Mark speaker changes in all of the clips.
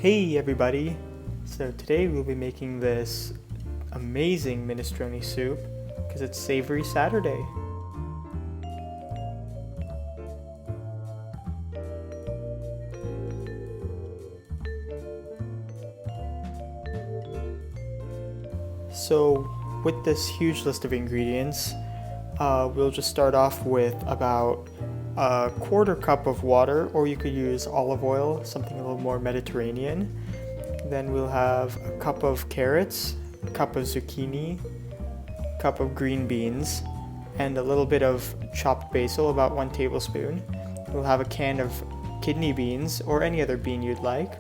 Speaker 1: Hey everybody! So today we'll be making this amazing minestrone soup because it's Savory Saturday. So with this huge list of ingredients, we'll just start off with about a quarter cup of water, or you could use olive oil, something a little more Mediterranean. Then we'll have a cup of carrots, a cup of zucchini, a cup of green beans, and a little bit of chopped basil, about 1 tablespoon. We'll have a can of kidney beans or any other bean you'd like.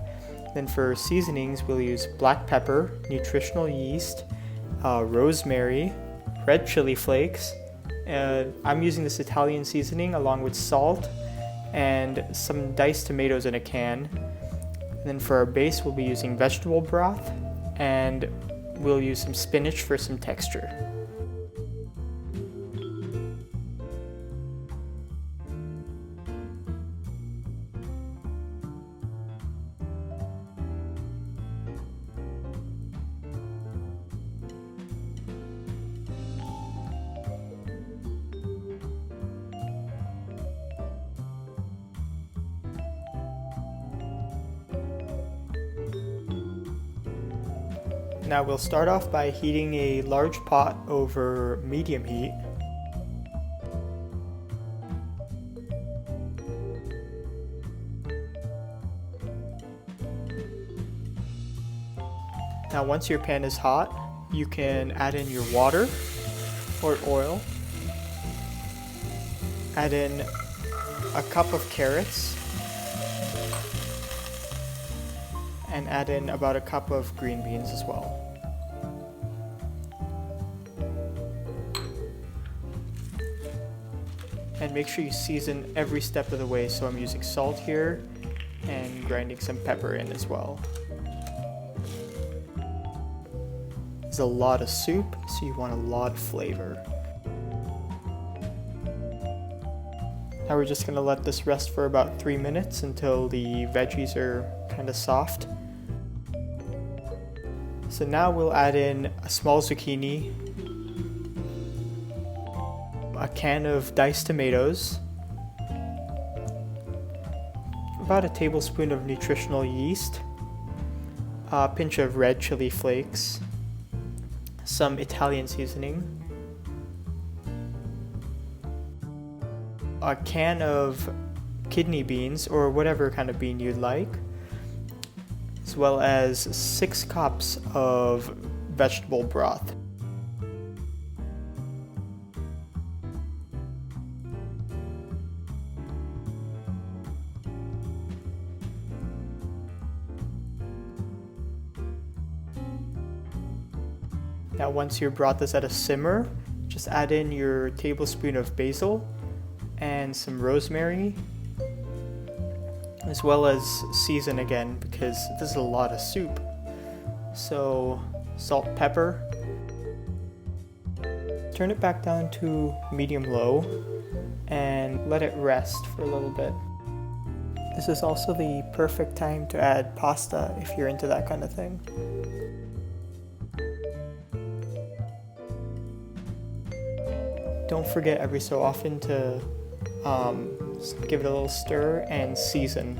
Speaker 1: Then for seasonings, we'll use black pepper, nutritional yeast, rosemary, red chili flakes. I'm using this Italian seasoning along with salt and some diced tomatoes in a can. And then for our base, we'll be using vegetable broth, and we'll use some spinach for some texture. Now we'll start off by heating a large pot over medium heat. Now once your pan is hot, you can add in your water or oil. Add in a cup of carrots. And add in about a cup of green beans as well. And make sure you season every step of the way, so I'm using salt here and grinding some pepper in as well. There's a lot of soup, so you want a lot of flavor. Now we're just going to let this rest for about 3 minutes until the veggies are kind of soft. So now we'll add in a small zucchini, a can of diced tomatoes, about a tablespoon of nutritional yeast, a pinch of red chili flakes, some Italian seasoning, a can of kidney beans or whatever kind of bean you'd like, as well as 6 cups of vegetable broth. Now once your broth is at a simmer, just add in your tablespoon of basil and some rosemary, as well as season again because this is a lot of soup. So salt, pepper. Turn it back down to medium-low and let it rest for a little bit. This is also the perfect time to add pasta if you're into that kind of thing. Don't forget every so often to give it a little stir and season.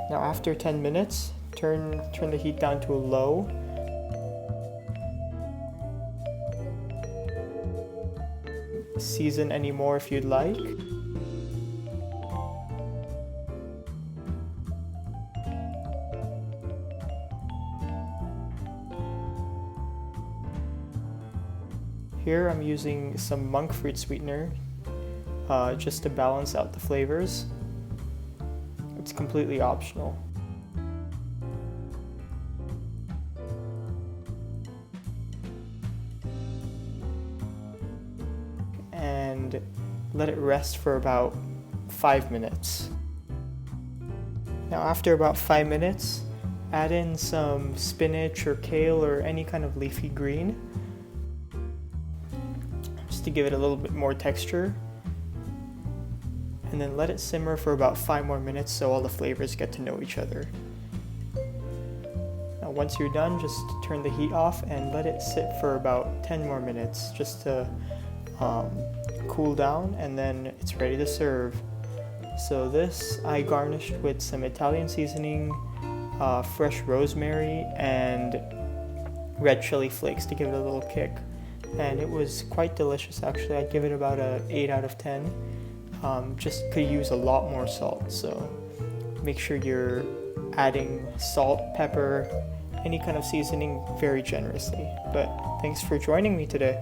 Speaker 1: Now after 10 minutes, turn the heat down to a low. Season any more if you'd like. Here I'm using some monkfruit sweetener just to balance out the flavors. It's completely optional. And let it rest for about 5 minutes. Now after about 5 minutes, add in some spinach or kale or any kind of leafy green, just to give it a little bit more texture. and then let it simmer for about 5 more minutes so all the flavors get to know each other. Now once you're done, just turn the heat off and let it sit for about 10 more minutes just to cool down, and then it's ready to serve. So this I garnished with some Italian seasoning, fresh rosemary, and red chili flakes to give it a little kick. And it was quite delicious actually. I'd give it about a 8 out of 10. Just could use a lot more salt, so make sure you're adding salt, pepper, any kind of seasoning very generously. But thanks for joining me today.